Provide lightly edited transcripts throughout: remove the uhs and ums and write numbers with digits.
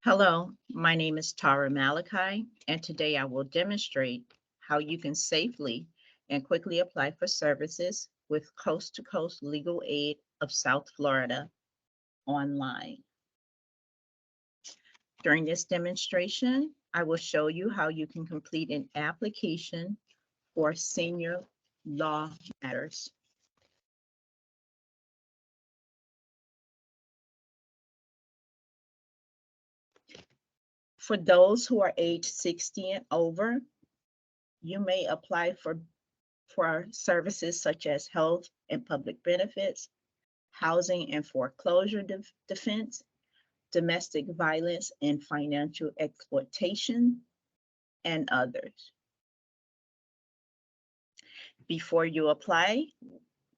Hello, my name is Tara Malachi, and today I will demonstrate how you can safely and quickly apply for services with Coast to Coast Legal Aid of South Florida online. During this demonstration, I will show you how you can complete an application for senior law matters. For those who are age 60 and over, you may apply for services such as health and public benefits, housing and foreclosure defense, domestic violence and financial exploitation, and others. Before you apply,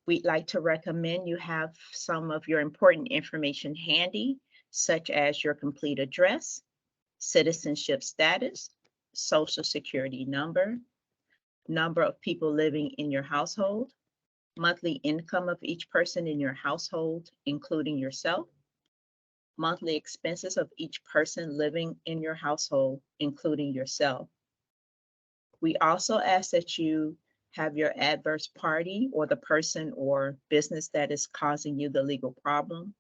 we'd like to recommend you have some of your important information handy, such as your complete address, citizenship status, social security number, number of people living in your household, monthly income of each person in your household, including yourself, monthly expenses of each person living in your household, including yourself. We also ask that you have your adverse party or the person or business that is causing you the legal problem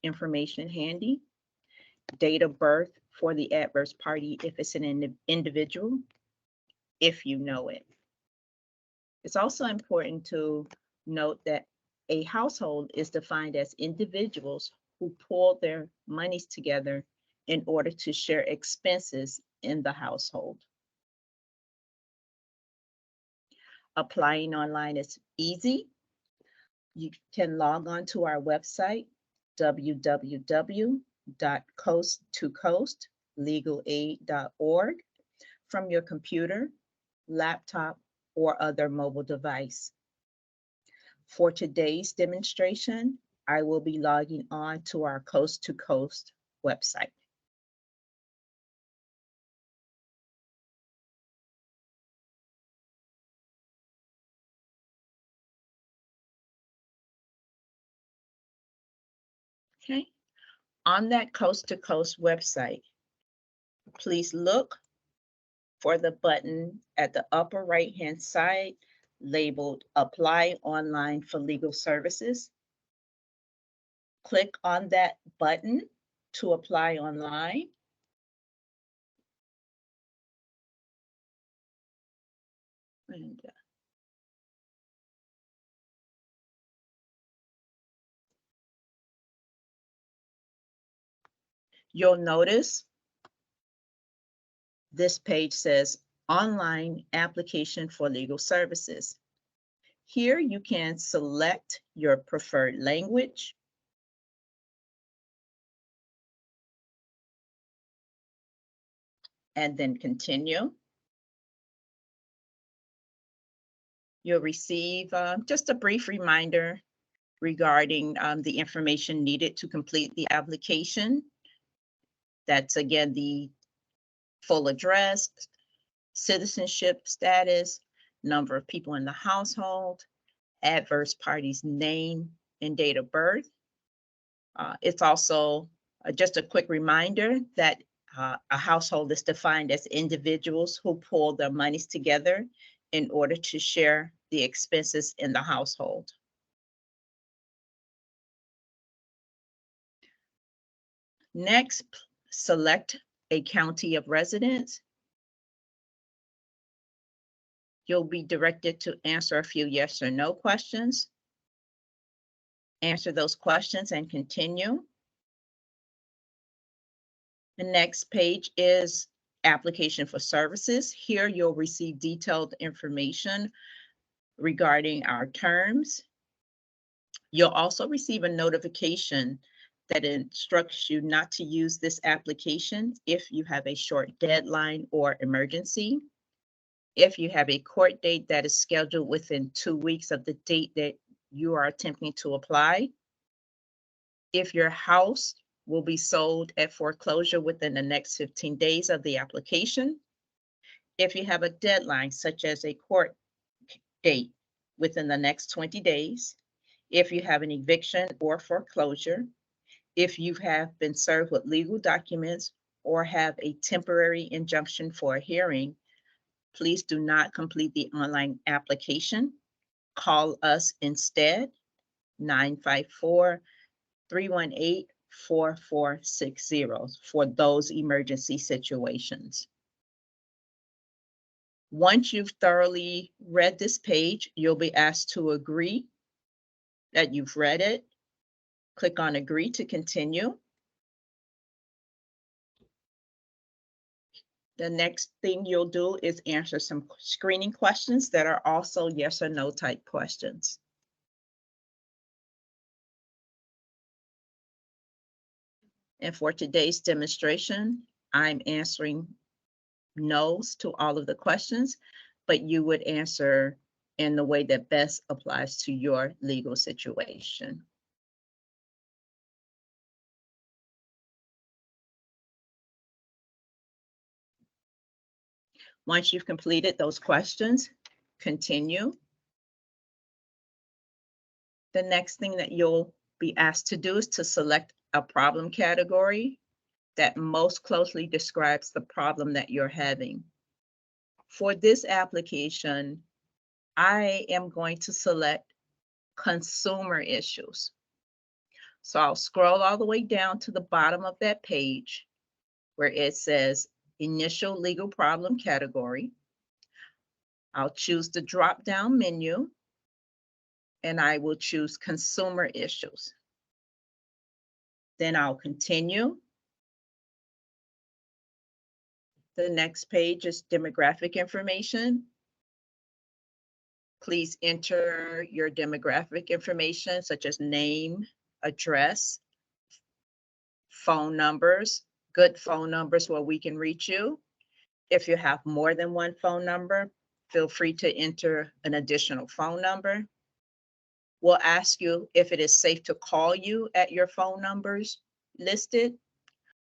information handy, date of birth for the adverse party if it's an individual, if you know it. It's also important to note that a household is defined as individuals who pool their monies together in order to share expenses in the household. Applying online is easy. You can log on to our website, www.coasttocoastlegalaid.org, from your computer, laptop, or other mobile device. For today's demonstration, I will be logging on to our Coast to Coast website. Okay, on that Coast to Coast website, please look for the button at the upper right-hand side labeled Apply Online for Legal Services. Click on that button to apply online. And you'll notice this page says Online Application for Legal Services. Here you can select your preferred language, and then continue. You'll receive just a brief reminder regarding the information needed to complete the application. That's again the full address, citizenship status, number of people in the household, adverse party's name and date of birth. It's also just a quick reminder that a household is defined as individuals who pool their monies together in order to share the expenses in the household. Next, select a county of residence. You'll be directed to answer a few yes or no questions. Answer those questions and continue. The next page is application for services. Here you'll receive detailed information regarding our terms. You'll also receive a notification that instructs you not to use this application if you have a short deadline or emergency. If you have a court date that is scheduled within 2 weeks of the date that you are attempting to apply. If your house will be sold at foreclosure within the next 15 days of the application. If you have a deadline, such as a court date within the next 20 days. If you have an eviction or foreclosure. If you have been served with legal documents or have a temporary injunction for a hearing, please do not complete the online application. Call us instead, 954-318-4460 for those emergency situations. Once you've thoroughly read this page, you'll be asked to agree that you've read it. Click on agree to continue. The next thing you'll do is answer some screening questions that are also yes or no type questions. And for today's demonstration, I'm answering no's to all of the questions, but you would answer in the way that best applies to your legal situation. Once you've completed those questions, continue. The next thing that you'll be asked to do is to select a problem category that most closely describes the problem that you're having. For this application, I am going to select consumer issues. So I'll scroll all the way down to the bottom of that page where it says initial legal problem category. I'll choose the drop-down menu and I will choose consumer issues. Then I'll continue. The next page is demographic information. Please enter your demographic information such as name, address, phone numbers, good phone numbers where we can reach you. If you have more than one phone number, feel free to enter an additional phone number. We'll ask you if it is safe to call you at your phone numbers listed.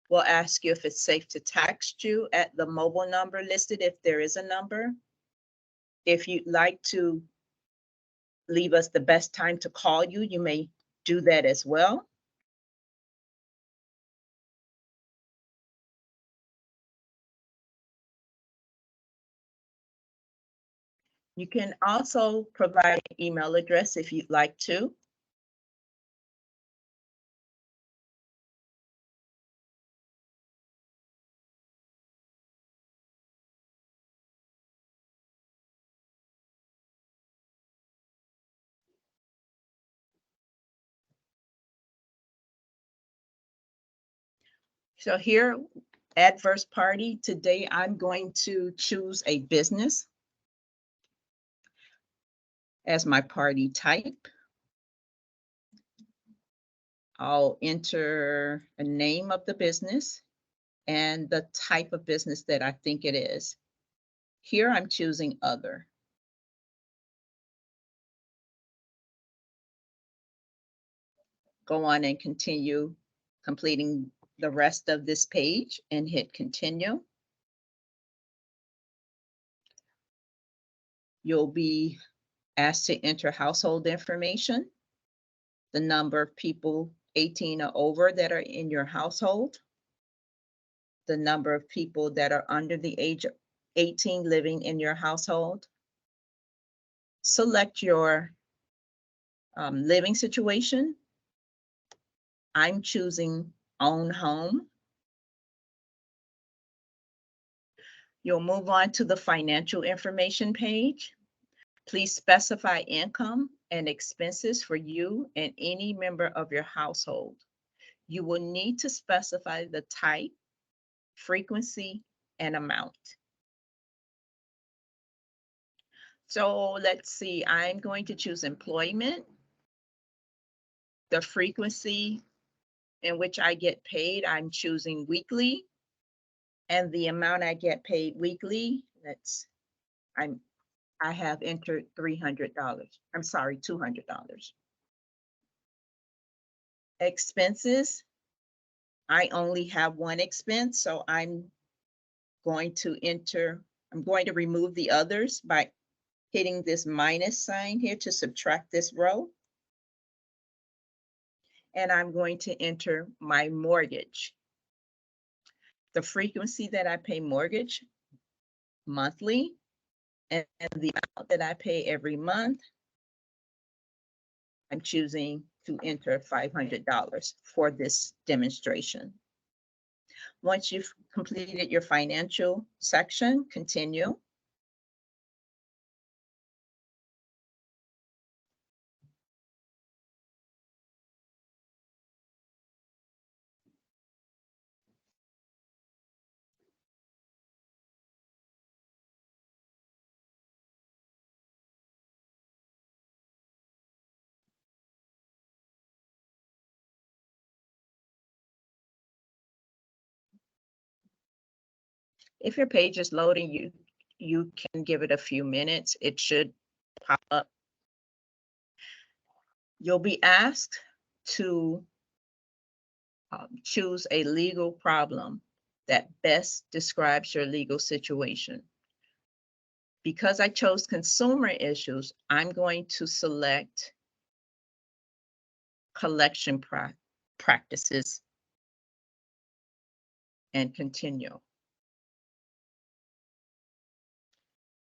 We'll ask you if it's safe to text you at the mobile number listed if there is a number. If you'd like to leave us the best time to call you, you may do that as well. You can also provide an email address if you'd like to. So here, adverse party, today I'm going to choose a business as my party type. I'll enter a name of the business and the type of business that I think it is. Here I'm choosing other. Go on and continue completing the rest of this page and hit continue. You'll be asked to enter household information, the number of people 18 or over that are in your household, the number of people that are under the age of 18 living in your household. Select your living situation. I'm choosing own home. You'll move on to the financial information page. Please specify income and expenses for you and any member of your household. You will need to specify the type, frequency, and amount. So let's see, I'm going to choose employment. The frequency in which I get paid, I'm choosing weekly. And the amount I get paid weekly, I have entered $300. I'm sorry, $200. Expenses, I only have one expense, so I'm going to remove the others by hitting this minus sign here to subtract this row. And I'm going to enter my mortgage. the frequency that I pay mortgage monthly, and the amount that I pay every month, I'm choosing to enter $500 for this demonstration. Once you've completed your financial section, continue. If your page is loading, you can give it a few minutes. It should pop up. You'll be asked to choose a legal problem that best describes your legal situation. Because I chose consumer issues, I'm going to select collection practices and continue.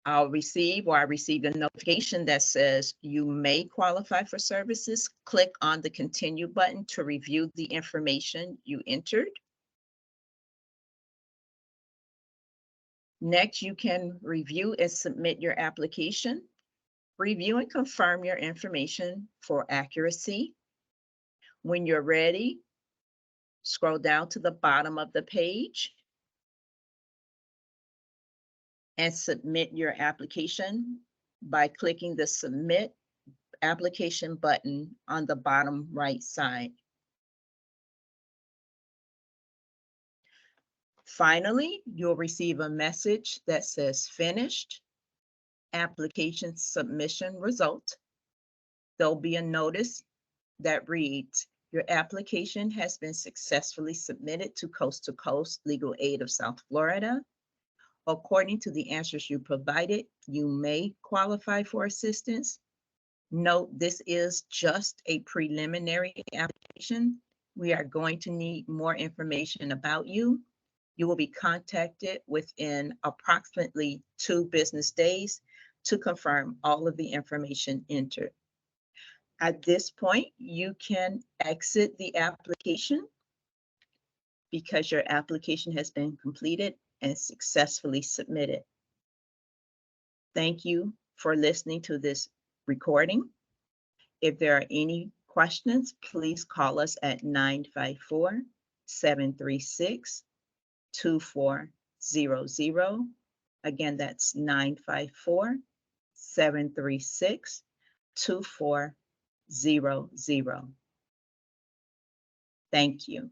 I received a notification that says you may qualify for services. Click on the continue button to review the information you entered. Next, you can review and submit your application. Review and confirm your information for accuracy. When you're ready, scroll down to the bottom of the page and submit your application by clicking the Submit Application button on the bottom right side. Finally, you'll receive a message that says Finished, Application Submission Result. There'll be a notice that reads, your application has been successfully submitted to Coast Legal Aid of South Florida. According to the answers you provided, you may qualify for assistance. Note, this is just a preliminary application. We are going to need more information about you. You will be contacted within approximately 2 business days to confirm all of the information entered. At this point, you can exit the application because your application has been completed and successfully submitted. Thank you for listening to this recording. If there are any questions, please call us at 954-736-2400. Again, that's 954-736-2400. Thank you.